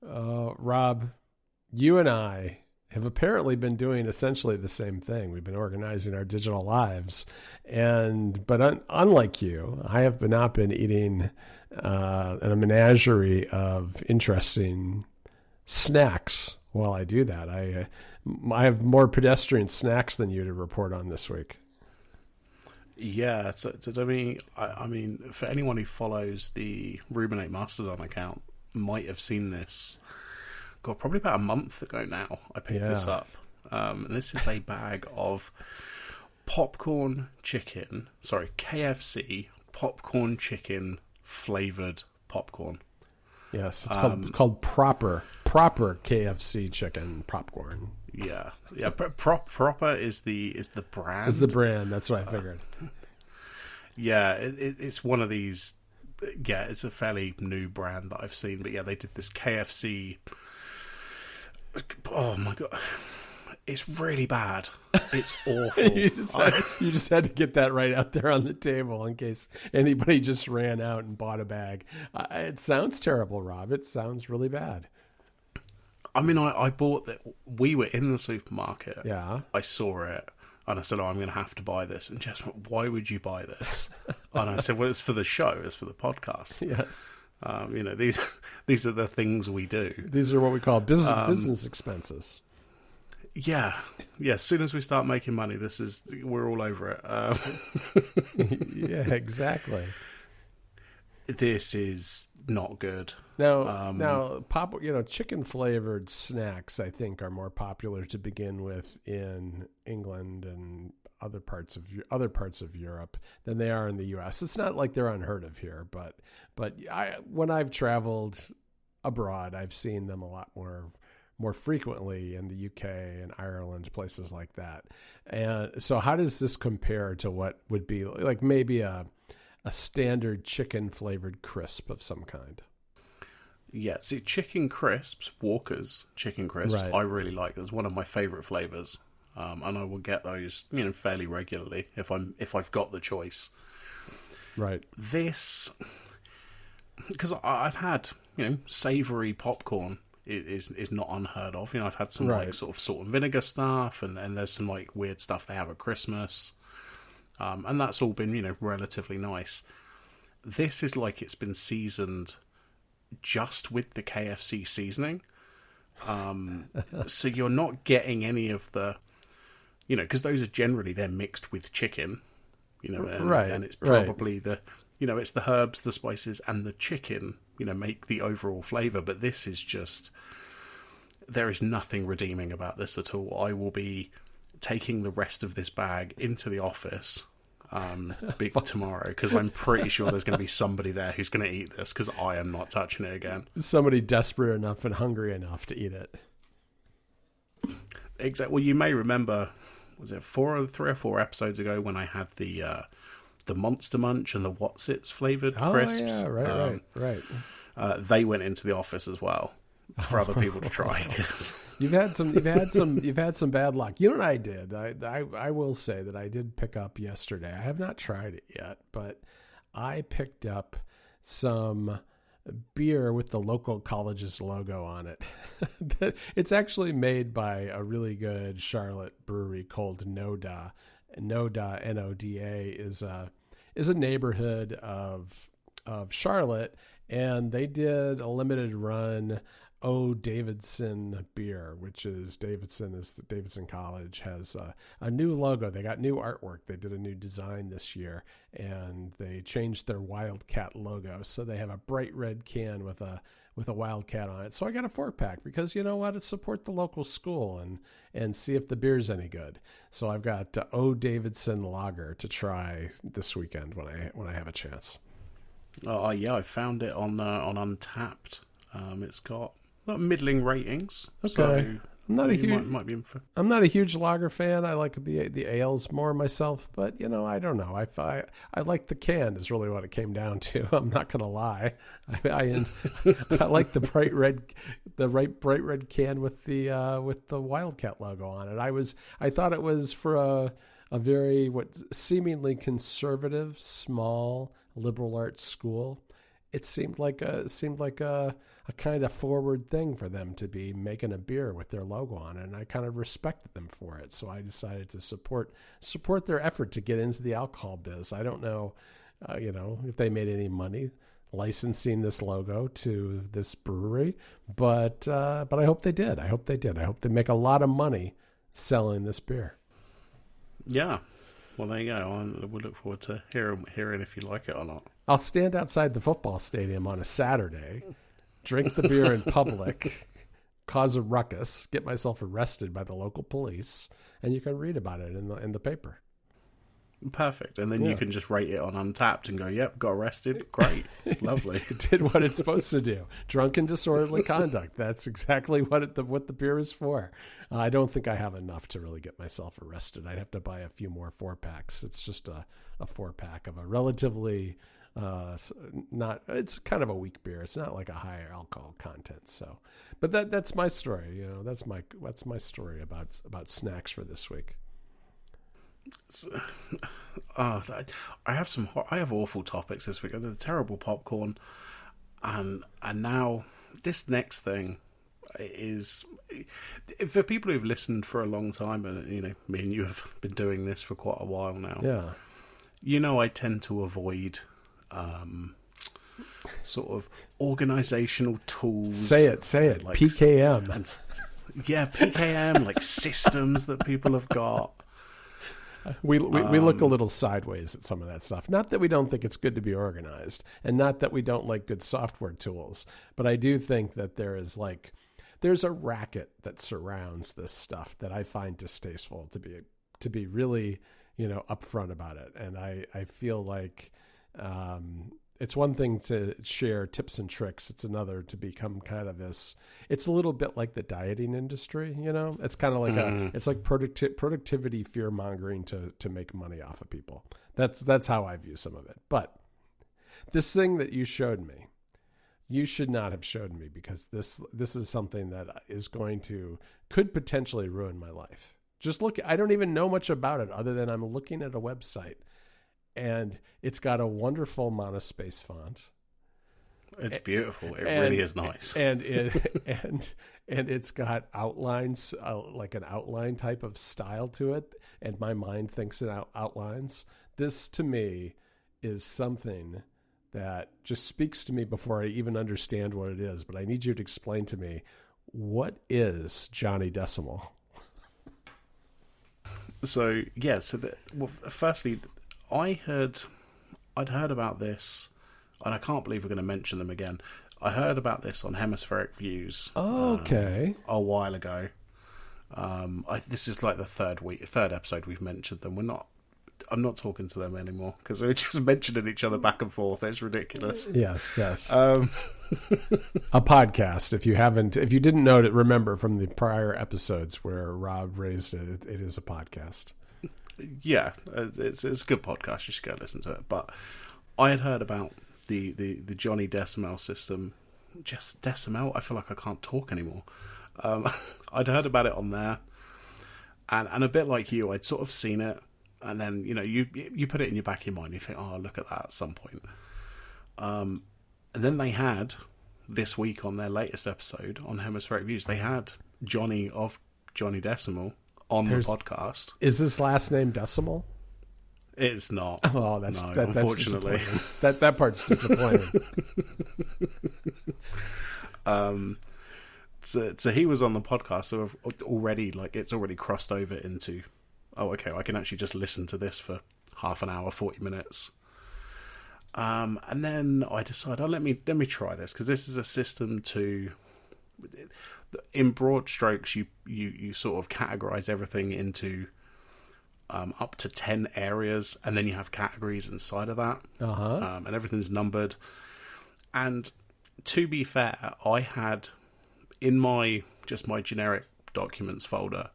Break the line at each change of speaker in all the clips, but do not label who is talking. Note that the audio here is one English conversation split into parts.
Rob, you and I have apparently been doing essentially the same thing. We've been organizing our digital lives, but unlike you, I have not been eating a menagerie of interesting snacks while I do that. I have more pedestrian snacks than you to report on this week.
Yeah, I mean, for anyone who follows the Ruminate Mastodon account, might have seen this. God, probably about a month ago now. I picked this up. And this is a bag of KFC popcorn chicken flavored popcorn.
Yes, it's called proper KFC chicken popcorn.
Yeah. Proper is the brand.
Is the brand? That's what I figured.
Yeah, it's one of these. Yeah, it's a fairly new brand that I've seen, but yeah, they did this KFC. Oh my god, it's really bad. It's awful.
you just had to get that right out there on the table in case anybody just ran out and bought a bag. It sounds terrible, Rob. It sounds really bad.
I mean, I bought that. We were in the supermarket.
Yeah.
I saw it. And I said, I'm going to have to buy this. And Jess went, why would you buy this? And I said, well, it's for the show. It's for the podcast.
Yes.
These are the things we do.
These are what we call business expenses.
Yeah. As soon as we start making money, we're all over
it. Yeah, exactly.
This is not good.
Now, chicken flavored snacks, I think, are more popular to begin with in England and other parts of Europe than they are in the U.S. It's not like they're unheard of here, but when I've traveled abroad, I've seen them a lot more frequently in the UK and Ireland, places like that. And so, how does this compare to what would be like maybe a standard chicken flavored crisp of some kind?
Yeah, see, chicken crisps, Walker's chicken crisps,
right.
I really like. It's one of my favourite flavours, and I will get those, fairly regularly if I've got the choice.
Right.
This, because I've had, savoury popcorn is not unheard of. I've had some
right.
like sort of salt and vinegar stuff, and there's some like weird stuff they have at Christmas, and that's all been relatively nice. This is like it's been seasoned just with the KFC seasoning. So you're not getting any of the, because those are they're mixed with chicken, and it's probably the, it's the herbs, the spices, and the chicken, make the overall flavour. But this is just, there is nothing redeeming about this at all. I will be taking the rest of this bag into the office tomorrow, because I'm pretty sure there's going to be somebody there who's going to eat this, because I am not touching it again.
Somebody desperate enough and hungry enough to eat it.
Exactly. Well, you may remember, was it 3 or 4 episodes ago when I had the Monster Munch and the What's-Its flavoured crisps?
Yeah, right.
They went into the office as well for other people to try.
You've had some bad luck. You know what I did? I will say that I did pick up yesterday. I have not tried it yet, but I picked up some beer with the local college's logo on it. It's actually made by a really good Charlotte brewery called Noda. Noda, Noda, is a neighborhood of Charlotte, and they did a limited run O. Davidson beer, which is the Davidson College has a new logo. They got new artwork. They did a new design this year, and they changed their Wildcat logo. So they have a bright red can with a Wildcat on it. So I got a 4-pack because, you know what, it's support the local school and see if the beer's any good. So I've got O. Davidson Lager to try this weekend when I have a chance.
Oh yeah, I found it on Untapped. It's got middling ratings.
Okay.
So
I'm not a huge
might be in for...
I'm not a huge lager fan. I like the ales more myself, but I don't know. I like the can is really what it came down to. I'm not gonna lie. I like the bright red can with the Wildcat logo on it. I thought it was for a very seemingly conservative, small liberal arts school. it seemed like a kind of forward thing for them to be making a beer with their logo on it, and I kind of respected them for it. So I decided to support their effort to get into the alcohol biz. I don't know, if they made any money licensing this logo to this brewery, but I hope they did. I hope they make a lot of money selling this beer.
Yeah. Well, there you go. We'll look forward to hearing if you like it or not.
I'll stand outside the football stadium on a Saturday, drink the beer in public, cause a ruckus, get myself arrested by the local police, and you can read about it in the paper.
Perfect. And then you can just rate it on Untapped and go, yep, got arrested. Great. Lovely.
It did what it's supposed to do. Drunken disorderly conduct. That's exactly what the beer is for. I don't think I have enough to really get myself arrested. I'd have to buy a few more 4-packs. It's just a 4-pack of a relatively it's kind of a weak beer. It's not like a higher alcohol content. So, but that's my story. That's my story about snacks for this week.
I have awful topics this week. The terrible popcorn, and now this next thing is for people who've listened for a long time, and me and you have been doing this for quite a while now.
Yeah,
I tend to avoid sort of organizational tools.
Say it. Like PKM.
PKM, like systems that people have got.
We look a little sideways at some of that stuff. Not that we don't think it's good to be organized, and not that we don't like good software tools, but I do think that there's a racket that surrounds this stuff that I find distasteful to be really upfront about it. And I feel like it's one thing to share tips and tricks. It's another to become kind of this. It's a little bit like the dieting industry, It's kind of like it's like productivity fear mongering to make money off of people. That's how I view some of it. But this thing that you showed me, you should not have showed me, because this is something that could potentially ruin my life. Just look. I don't even know much about it other than I'm looking at a website. And it's got a wonderful monospace font.
It's beautiful. It really is nice.
And it's got outlines, like an outline type of style to it. And my mind thinks in outlines. This, to me, is something that just speaks to me before I even understand what it is. But I need you to explain to me, what is Johnny Decimal?
So, yeah. Firstly, I'd heard about this, and I can't believe we're going to mention them again. I heard about this on Hemispheric Views.
Okay.
A while ago. This is like the third episode we've mentioned them. I'm not talking to them anymore because we're just mentioning each other back and forth. It's ridiculous.
Yes. A podcast. If you didn't know it, remember from the prior episodes where Rob raised it. It is a podcast.
Yeah, it's a good podcast. You should go listen to it. But I had heard about the Johnny Decimal system. Just Decimal? I feel like I can't talk anymore. I'd heard about it on there, and a bit like you, I'd sort of seen it, and then you put it in your back of your mind. You think, oh, I'll look at that at some point. And then they had this week on their latest episode on Hemispheric Views, they had Johnny of Johnny Decimal on the podcast.
Is his last name Decimal?
It's not.
Oh, that's
unfortunately.
That part's disappointing.
So he was on the podcast, so it's already crossed over into, oh, okay, I can actually just listen to this for half an hour, 40 minutes. And then I decided, let me try this, because this is a system to, in broad strokes, you sort of categorize everything into up to 10 areas, and then you have categories inside of that, and everything's numbered. And to be fair, I had in my generic documents folder,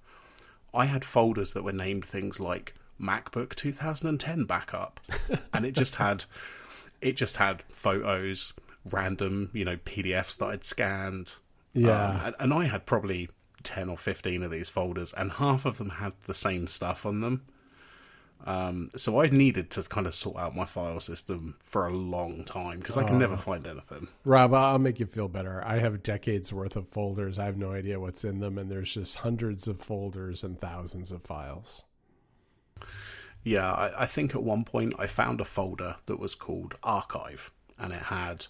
I had folders that were named things like MacBook 2010 backup, and it just had photos, random PDFs that I'd scanned.
Yeah,
and I had probably 10 or 15 of these folders, and half of them had the same stuff on them. So I needed to kind of sort out my file system for a long time because I can never find anything.
Rob, I'll make you feel better. I have decades worth of folders. I have no idea what's in them, and there's just hundreds of folders and thousands of files.
Yeah, I think at one point I found a folder that was called Archive, and it had,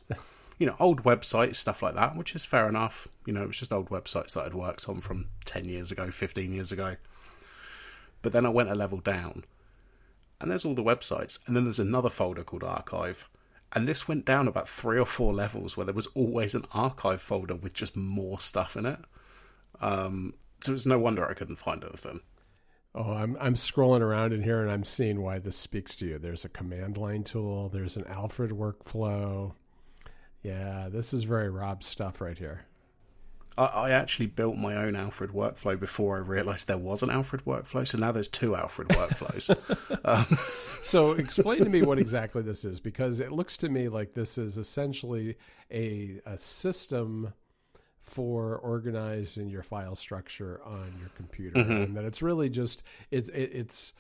old websites, stuff like that, which is fair enough. It was just old websites that I'd worked on from 10 years ago, 15 years ago. But then I went a level down, and there's all the websites, and then there's another folder called Archive. And this went down about 3 or 4 levels where there was always an archive folder with just more stuff in it. So it's no wonder I couldn't find anything.
Oh, I'm scrolling around in here and I'm seeing why this speaks to you. There's a command line tool. There's an Alfred workflow. Yeah, this is very Rob stuff right here.
I actually built my own Alfred workflow before I realized there was an Alfred workflow. So now there's 2 Alfred workflows.
So explain to me what exactly this is, because it looks to me like this is essentially a system for organizing your file structure on your computer, and that it's really just it's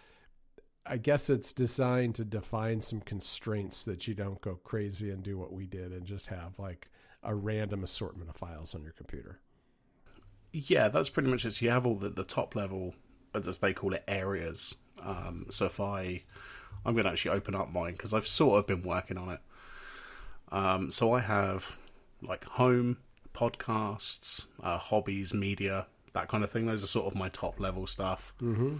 I guess it's designed to define some constraints so that you don't go crazy and do what we did and just have like a random assortment of files on your computer.
Yeah, that's pretty much it. So you have all the top level, as they call it, areas. So if I'm going to actually open up mine because I've sort of been working on it. So I have like home, podcasts, hobbies, media, that kind of thing. Those are sort of my top level stuff. Mm-hmm.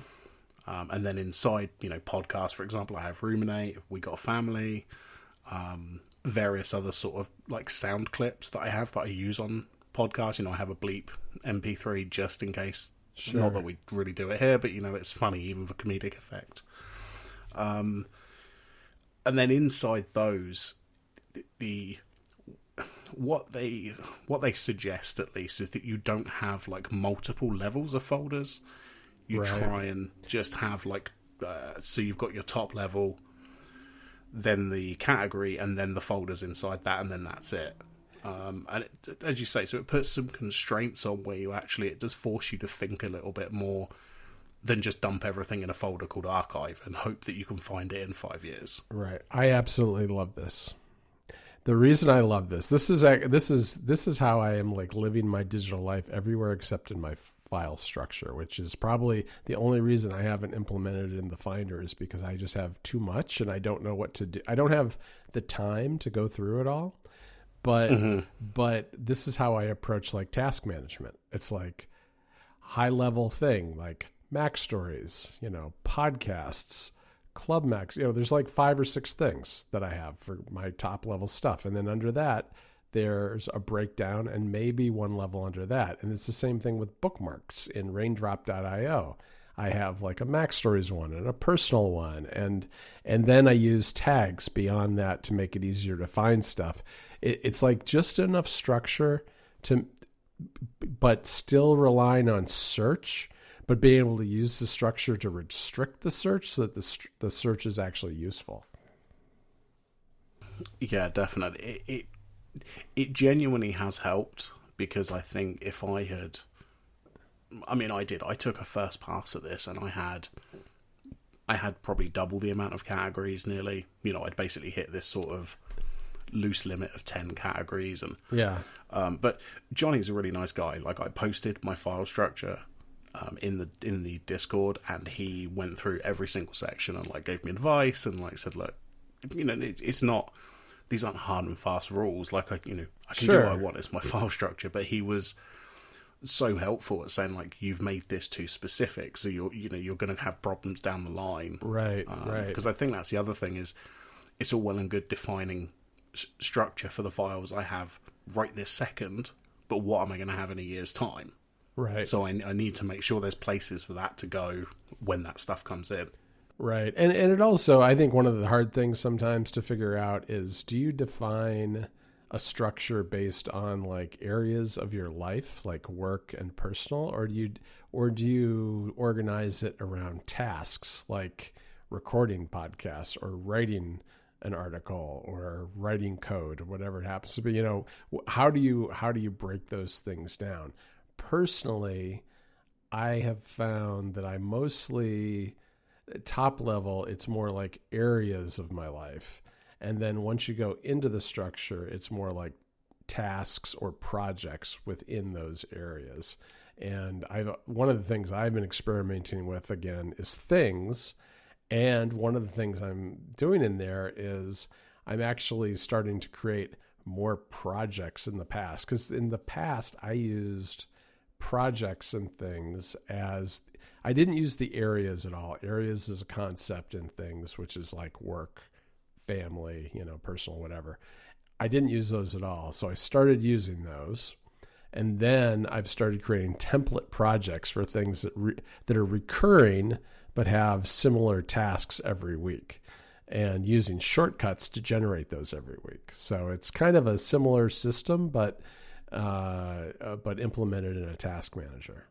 And then inside, podcasts, for example, I have Ruminate, We Got a Family, various other sort of like sound clips that I have that I use on podcasts. I have a bleep MP3 just in case. Sure. Not that we really do it here, but it's funny even for comedic effect. And then inside those, what they suggest at least is that you don't have like multiple levels of folders. You try and just have like so you've got your top level, then the category, and then the folders inside that, and then that's it. And as you say, so it puts some constraints on where it does force you to think a little bit more than just dump everything in a folder called Archive and hope that you can find it in 5 years.
Right. I absolutely love this. The reason I love this is how I am like living my digital life everywhere except in my file structure, which is probably the only reason I haven't implemented it in the Finder is because I just have too much and I don't know what to do. I don't have the time to go through it all. But this is how I approach like task management. It's like high level thing, like Mac stories, podcasts, Club Max. There's like 5 or 6 things that I have for my top level stuff. And then under that, there's a breakdown and maybe 1 level under that. And it's the same thing with bookmarks in raindrop.io. I have like a Mac Stories one and a personal one. And then I use tags beyond that to make it easier to find stuff. It's like just enough structure but still relying on search, but being able to use the structure to restrict the search so that the search is actually useful.
Yeah, definitely. It genuinely has helped because I think if I took a first pass at this and I had probably double the amount of categories nearly. I'd basically hit this sort of loose limit of 10 categories and but Johnny's a really nice guy. Like I posted my file structure in the Discord and he went through every single section and like gave me advice and like said, look, it's not, these aren't hard and fast rules. Like I can do what I want. It's my file structure. But he was so helpful at saying like, you've made this too specific, so you're going to have problems down the line.
Right.
Because I think that's the other thing is, it's all well and good defining structure for the files I have right this second, but what am I going to have in a year's time?
Right.
So I need to make sure there's places for that to go when that stuff comes in.
Right. And it also, I think one of the hard things sometimes to figure out is, do you define a structure based on like areas of your life, like work and personal, or do you organize it around tasks like recording podcasts or writing an article or writing code or whatever it happens to be? How do you break those things down? Personally, I have found that I mostly, top level, it's more like areas of my life. And then once you go into the structure, it's more like tasks or projects within those areas. And one of the things I've been experimenting with again is things. And one of the things I'm doing in there is I'm actually starting to create more projects in the past. Because in the past, I used projects and things as, I didn't use the areas at all. Areas is a concept in things, which is like work, family, personal, whatever. I didn't use those at all. So I started using those. And then I've started creating template projects for things that are recurring but have similar tasks every week, and using shortcuts to generate those every week. So it's kind of a similar system, but implemented in a task manager.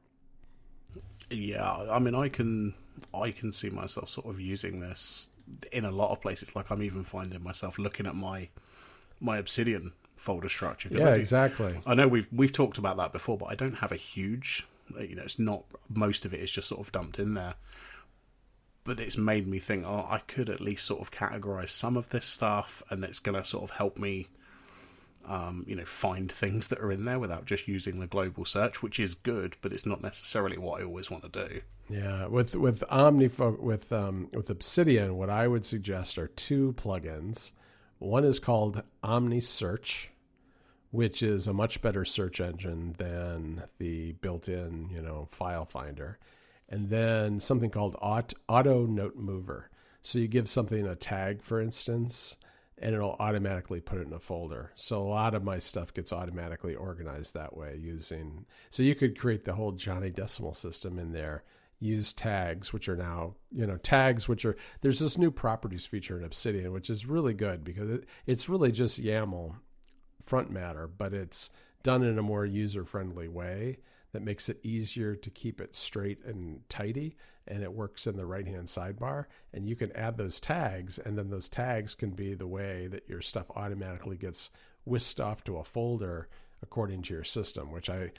Yeah, I mean, I can see myself sort of using this in a lot of places. Like, I'm even finding myself looking at my Obsidian folder structure.
Yeah, exactly.
I know we've talked about that before, but I don't have a huge, it's not, most of it is just sort of dumped in there. But it's made me think, I could at least sort of categorize some of this stuff, and it's going to sort of help me, find things that are in there without just using the global search, which is good, but it's not necessarily what I always want to do.
Yeah, with Obsidian, what I would suggest are two plugins. One is called OmniSearch, which is a much better search engine than the built-in, file finder. And then something called Auto Note Mover. So you give something a tag, for instance, and it'll automatically put it in a folder. So a lot of my stuff gets automatically organized that way so you could create the whole Johnny Decimal system in there, use tags, which are now, there's this new properties feature in Obsidian, which is really good because it's really just YAML front matter, but it's done in a more user-friendly way that makes it easier to keep it straight and tidy, and it works in the right-hand sidebar. And you can add those tags, and then those tags can be the way that your stuff automatically gets whisked off to a folder according to your system, which I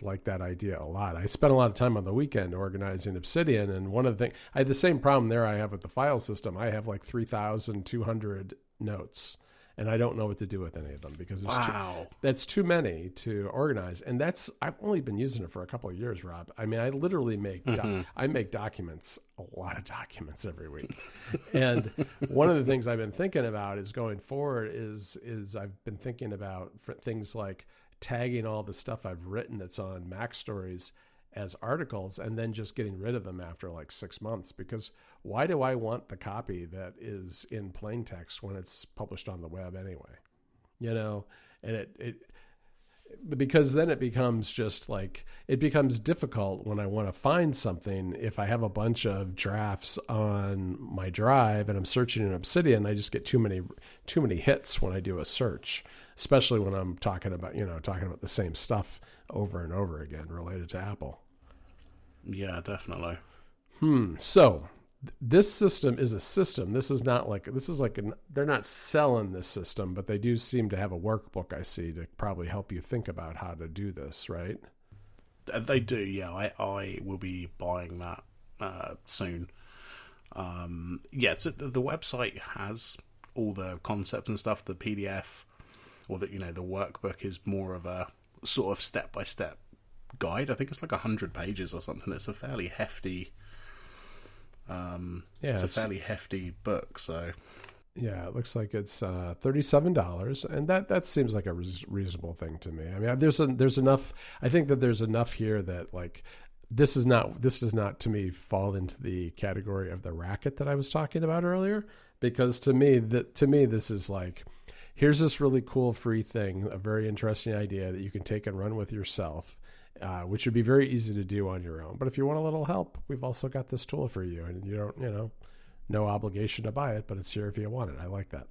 like that idea a lot. I spent a lot of time on the weekend organizing Obsidian, and one of the things, I had the same problem there I have with the file system. I have like 3,200 notes, and I don't know what to do with any of them because that's too many to organize. And I've only been using it for a couple of years, Rob. I mean, I literally make documents, a lot of documents every week. And one of the things I've been thinking about is going forward is I've been thinking about things like tagging all the stuff I've written that's on Mac Stories as articles, and then just getting rid of them after like 6 months. Because why do I want the copy that is in plain text when it's published on the web anyway? And because then it becomes just like, it becomes difficult when I want to find something. If I have a bunch of drafts on my drive and I'm searching in Obsidian, I just get too many hits when I do a search, especially when I'm talking about the same stuff over and over again related to Apple.
Yeah, definitely.
So this system is a system. They're not selling this system, but they do seem to have a workbook, I see, to probably help you think about how to do this, right?
They do, yeah. I will be buying that soon. So the website has all the concepts and stuff. The PDF, or the workbook is more of a sort of step-by-step guide. I think it's like 100 pages or something. It's a fairly hefty it's a fairly hefty book. So
yeah, it looks like it's $37, and that seems like a reasonable thing to me. I mean, there's enough. I think that there's enough here that like this does not to me fall into the category of the racket that I was talking about earlier, because to me this is like, here's this really cool free thing, a very interesting idea that you can take and run with yourself, which would be very easy to do on your own. But if you want a little help, we've also got this tool for you, and you don't, no obligation to buy it, but it's here if you want it. I like that.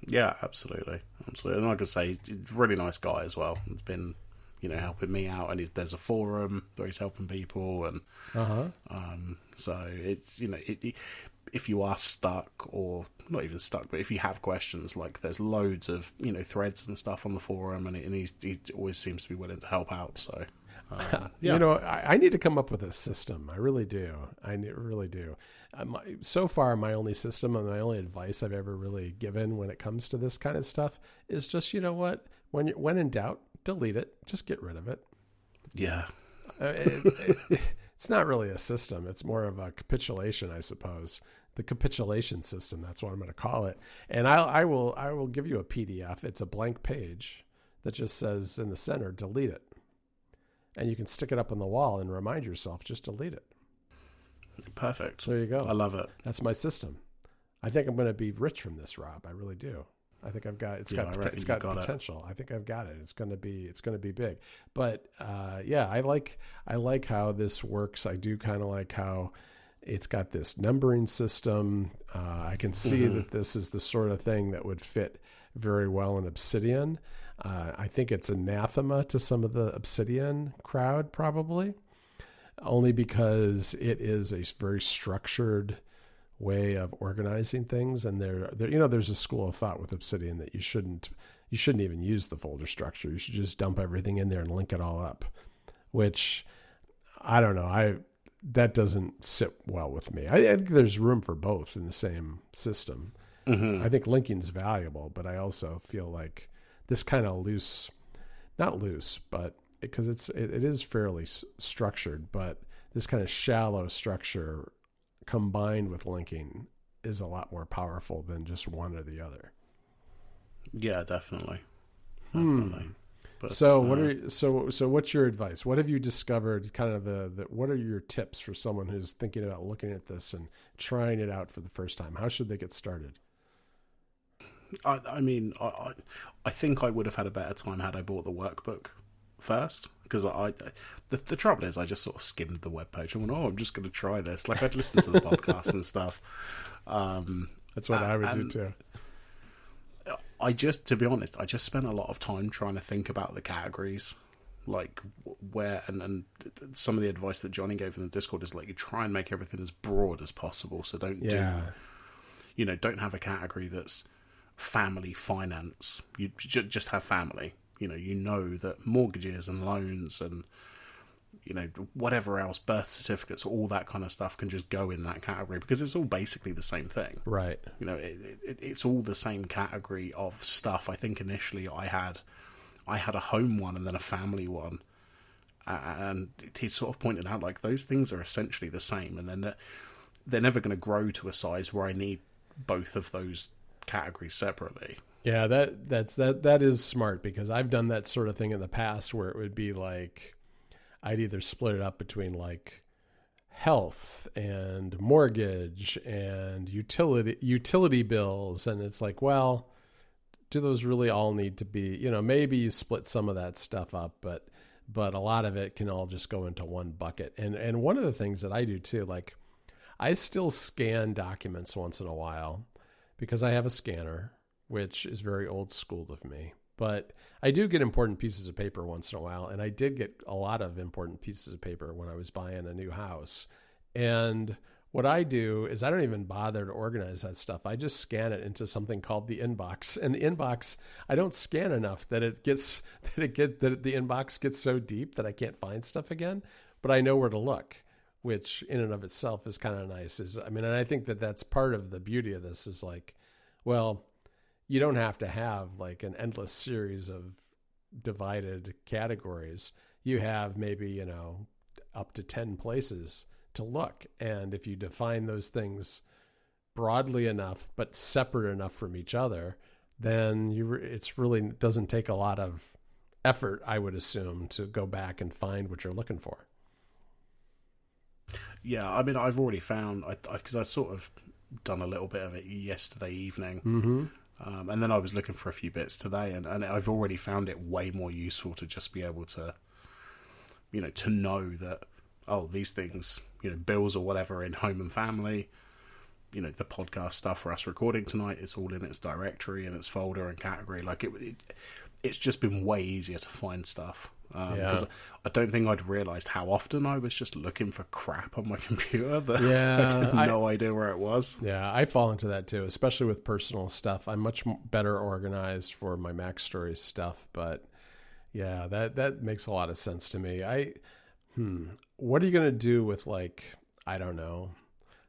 Yeah, absolutely. And like I say, he's a really nice guy as well. He's been, helping me out, and there's a forum where he's helping people, and so it's, if you are stuck, or not even stuck, but if you have questions, like there's loads of threads and stuff on the forum, and he always seems to be willing to help out. So Yeah.
You know, I need to come up with a system. I really do. Really do. So far, my only system and my only advice I've ever really given when it comes to this kind of stuff is just, you know what? When in doubt, delete it. Just get rid of it.
Yeah.
It's not really a system. It's more of a capitulation, I suppose. The capitulation system. That's what I'm going to call it. And I will give you a PDF. It's a blank page that just says in the center, delete it. And you can stick it up on the wall and remind yourself, just delete it.
Perfect.
There you go.
I love it.
That's my system. I think I'm going to be rich from this, Rob. I really do. I think I've got it's got potential. I think I've got it. It's going to be big. But yeah, I like how this works. I do kind of like how it's got this numbering system. I can see that this is the sort of thing that would fit very well in Obsidian. I think it's anathema to some of the Obsidian crowd, probably, only because it is a very structured way of organizing things. And there's a school of thought with Obsidian that you shouldn't even use the folder structure. You should just dump everything in there and link it all up, which I don't know. That doesn't sit well with me. I think there's room for both in the same system. I think linking's valuable, but I also feel like this kind of not loose, but because it is fairly structured, but this kind of shallow structure combined with linking is a lot more powerful than just one or the other.
Yeah, definitely. But,
so what's your advice? What have you discovered? Kind of what are your tips for someone who's thinking about looking at this and trying it out for the first time? How should they get started?
I mean, I think I would have had a better time had I bought the workbook first, because the trouble is I just sort of skimmed the webpage and went, I'm just going to try this. Like, I'd listen to the podcast and stuff.
That's what I would do too.
To be honest, I just spent a lot of time trying to think about the categories, like where, and some of the advice that Johnny gave in the Discord is like, you try and make everything as broad as possible. So don't have a category that's family finance. You just have family. You know that mortgages and loans and whatever else, birth certificates, all that kind of stuff can just go in that category because it's all basically the same thing.
Right.
It's all the same category of stuff. I think initially I had a home one and then a family one, and he sort of pointed out like those things are essentially the same, and then they're never going to grow to a size where I need both of those categories separately.
Yeah, that is smart, because I've done that sort of thing in the past where it would be like I'd either split it up between like health and mortgage and utility bills, and it's like, well, do those really all need to be, maybe you split some of that stuff up, but a lot of it can all just go into one bucket. And one of the things that I do too, like I still scan documents once in a while because I have a scanner, which is very old school of me. But I do get important pieces of paper once in a while, and I did get a lot of important pieces of paper when I was buying a new house. And what I do is I don't even bother to organize that stuff. I just scan it into something called the inbox. And the inbox, I don't scan enough that the inbox gets so deep that I can't find stuff again, but I know where to look, which in and of itself is kind of nice. And I think that's part of the beauty of this is like, well, you don't have to have like an endless series of divided categories. You have maybe, up to 10 places to look. And if you define those things broadly enough, but separate enough from each other, then it's really doesn't take a lot of effort, I would assume, to go back and find what you're looking for. Yeah,
I've already found, because I sort of done a little bit of it yesterday evening.
Mm-hmm.
And then I was looking for a few bits today, and I've already found it way more useful to just be able to, to know that, these things, bills or whatever in home and family, the podcast stuff for us recording tonight, it's all in its directory and its folder and category. Like it's just been way easier to find stuff. Because I don't think I'd realised how often I was just looking for crap on my computer that I had no idea where it was.
Yeah, I fall into that too, especially with personal stuff. I'm much better organized for my Mac Stories stuff, but Yeah, that makes a lot of sense to me. What are you gonna do with, like, I don't know,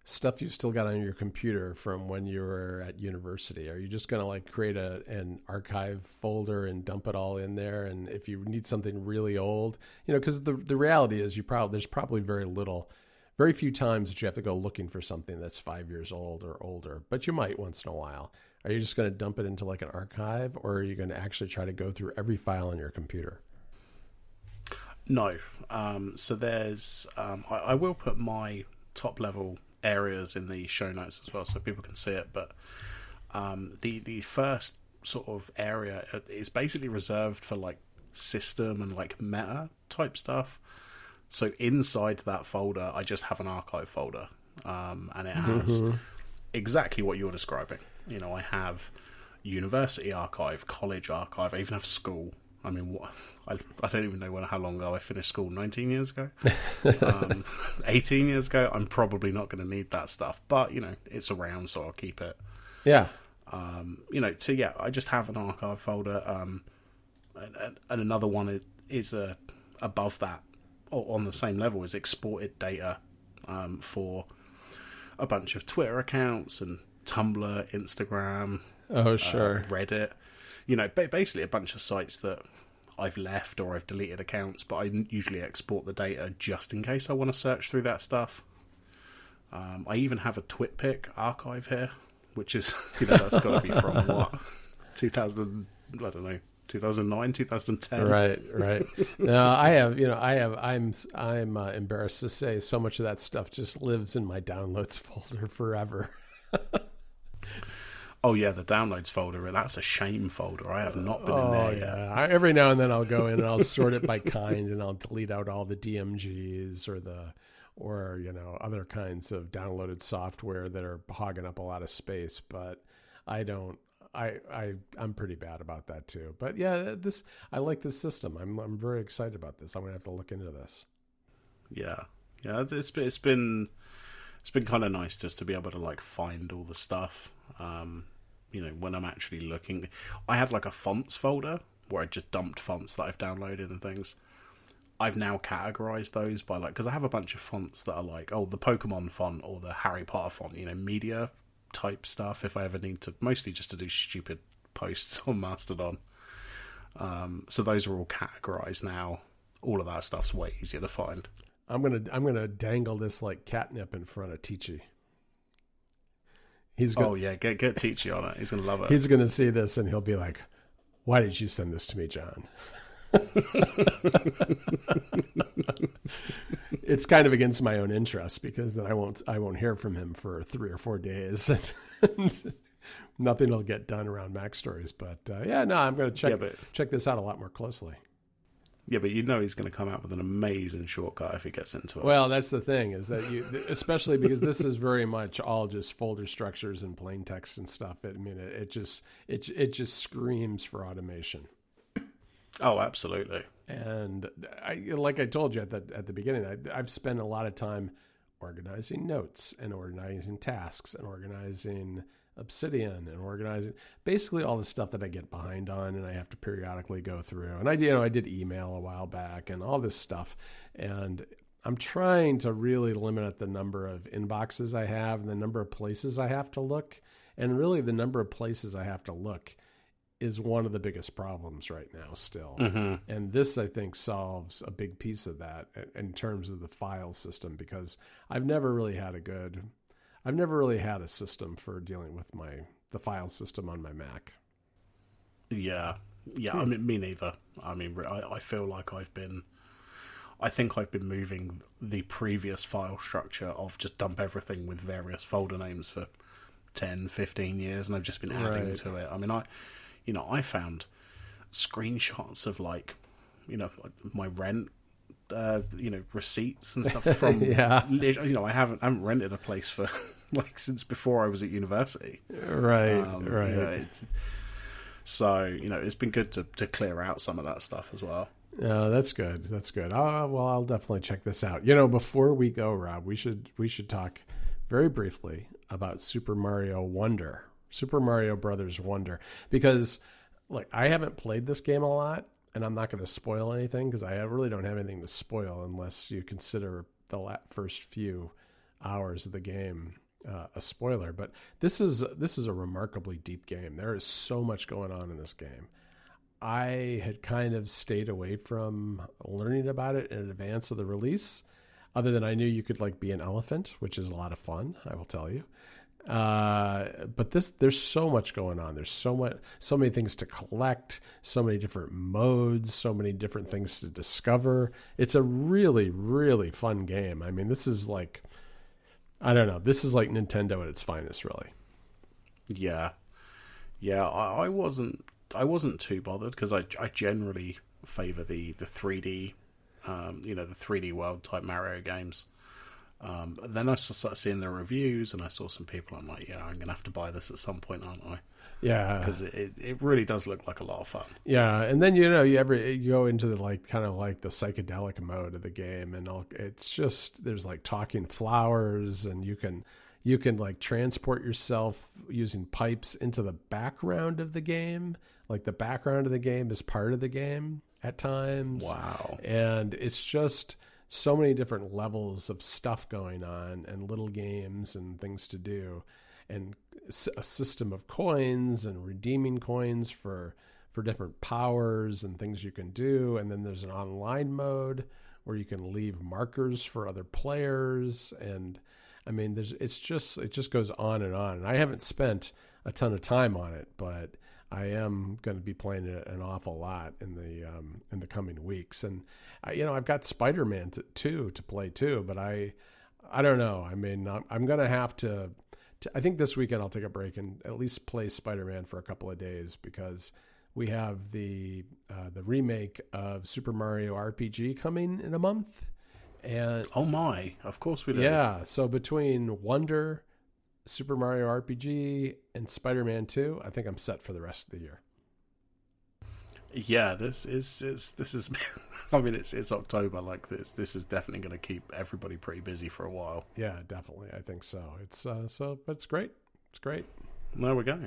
stuff you've still got on your computer from when you were at university? Are you just gonna like create an archive folder and dump it all in there? And if you need something really old, because the reality is there's probably very few times that you have to go looking for something that's 5 years old or older, but you might once in a while. Are you just going to dump it into like an archive, or are you going to actually try to go through every file on your computer?
No. So there's, I will put my top level areas in the show notes as well so people can see it. But the first sort of area is basically reserved for like system and like meta type stuff. So inside that folder, I just have an archive folder. And it has exactly what you're describing. I have university archive, college archive, I even have school. I mean, I don't even know how long ago I finished school. 19 years ago, 18 years ago. I'm probably not going to need that stuff, but it's around, so I'll keep it.
Yeah.
I just have an archive folder. And another one is above that, or on the same level, is exported data for a bunch of Twitter accounts and Tumblr, Instagram, Reddit. Basically a bunch of sites that I've left or I've deleted accounts, but I usually export the data just in case I want to search through that stuff. I even have a TwitPic archive here, which is, that's got to be from what? 2009, 2010.
Right. No, I'm embarrassed to say so much of that stuff just lives in my downloads folder forever.
Oh yeah, the downloads folder, that's a shame folder. I have not been in there yet.
Every now and then I'll go in and I'll sort it by kind, and I'll delete out all the DMGs or other kinds of downloaded software that are hogging up a lot of space, but I'm pretty bad about that too. But yeah, I like this system. I'm very excited about this. I'm going to have to look into this.
Yeah. It's been kind of nice just to be able to like find all the stuff. When I'm actually looking, I had like a fonts folder where I just dumped fonts that I've downloaded and things. I've now categorized those by because I have a bunch of fonts that are like, the Pokemon font or the Harry Potter font, media type stuff if I ever need to, mostly just to do stupid posts on Mastodon. So those are all categorized now. All of that stuff's way easier to find.
I'm gonna dangle this like catnip in front of Teachy.
Get Teachy on it. He's gonna love it.
He's gonna see this and he'll be like, "Why did you send this to me, John?" It's kind of against my own interest because then I won't hear from him for 3 or 4 days. Nothing will get done around Mac Stories. But I'm going to check this out a lot more closely.
Yeah, but he's going to come out with an amazing shortcut if he gets into it.
Well, that's the thing, is that especially because this is very much all just folder structures and plain text and stuff. It just screams for automation.
Oh, absolutely.
And like I told you at the beginning, I've spent a lot of time organizing notes and organizing tasks and organizing Obsidian and organizing basically all the stuff that I get behind on and I have to periodically go through. And I did email a while back and all this stuff. And I'm trying to really limit the number of inboxes I have and the number of places I have to look. And really the number of places I have to look is one of the biggest problems right now still. Mm-hmm. And this, I think, solves a big piece of that in terms of the file system, because I've never really had a system for dealing with the file system on my Mac.
Yeah. I mean, me neither. I mean, I feel like I think I've been moving the previous file structure of just dump everything with various folder names for 10, 15 years, and I've just been adding to it. I mean, I found screenshots of my rent, receipts and stuff from, I haven't rented a place for since before I was at university.
Right.
So, it's been good to clear out some of that stuff as well.
Oh, that's good. I'll definitely check this out. Before we go, Rob, we should talk very briefly about Super Mario Brothers Wonder, because I haven't played this game a lot. and I'm not going to spoil anything because I really don't have anything to spoil unless you consider the first few hours of the game a spoiler. But this is a remarkably deep game. There is so much going on in this game. I had kind of stayed away from learning about it in advance of the release, other than I knew you could like be an elephant, which is a lot of fun, I will tell you. But there's so much going on. There's so many things to collect, so many different modes, so many different things to discover. It's a really, really fun game. I mean, this is like, I don't know, this is like Nintendo at its finest, really.
Yeah. I wasn't too bothered because I generally favor the 3D, the 3D world type Mario games. Then I started seeing the reviews, and I saw some people. I'm like, yeah, I'm gonna have to buy this at some point, aren't I?
Yeah,
because it really does look like a lot of fun.
Yeah, and then you go into the kind of the psychedelic mode of the game, and it's just there's like talking flowers, and you can like transport yourself using pipes into the background of the game. Like the background of the game is part of the game at times.
Wow, and
it's just so many different levels of stuff going on and little games and things to do, and a system of coins and redeeming coins for different powers and things you can do. And then there's an online mode where you can leave markers for other players. And I mean, it just goes on. And I haven't spent a ton of time on it, but I am going to be playing it an awful lot in the coming weeks. And I've got Spider-Man 2 to play too, but I don't know. I mean, I'm going to have to. I think this weekend I'll take a break and at least play Spider-Man for a couple of days, because we have the remake of Super Mario RPG coming in a month. And
oh my, of course we do.
Yeah, so between Wonder, Super Mario RPG, and Spider-Man 2, I think I'm set for the rest of the year.
Yeah, this is I mean, it's October. Like this is definitely going to keep everybody pretty busy for a while.
Yeah, definitely. I think so. It's but it's great. It's great.
There we go.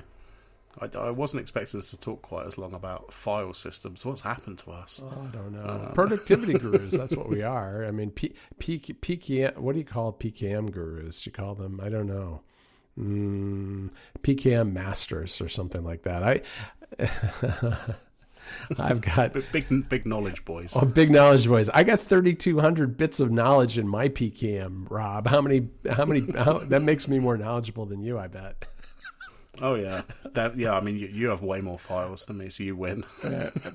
I wasn't expecting us to talk quite as long about file systems. What's happened to us?
Oh, I don't know. Productivity gurus. That's what we are. I mean, PKM. What do you call PKM gurus? Do you call them? I don't know. PKM masters or something like that. I've got
big knowledge boys.
Oh, big knowledge boys! I got 3,200 bits of knowledge in my PKM. Rob, how many? That makes me more knowledgeable than you, I bet.
Oh yeah, I mean, you have way more files than me, so you win.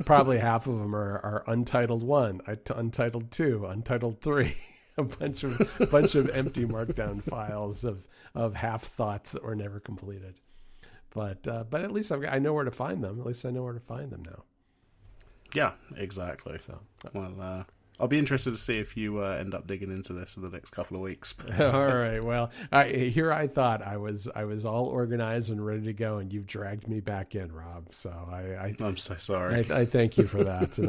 Probably half of them are Untitled 1, Untitled 2, Untitled 3. A bunch of empty markdown files of half thoughts that were never completed. But at least I know where to find them. At least I know where to find them now.
Yeah, exactly. So, well, I'll be interested to see if you end up digging into this in the next couple of weeks.
All right. Well, I thought I was all organized and ready to go, and you've dragged me back in, Rob. So
I'm so sorry.
I thank you for that. And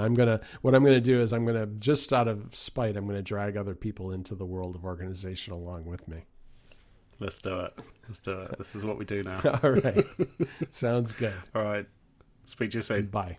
what I'm gonna do is just out of spite, I'm gonna drag other people into the world of organization along with me.
Let's do it. This is what we do now.
All right. Sounds good.
All right. Speak to you soon.
Bye.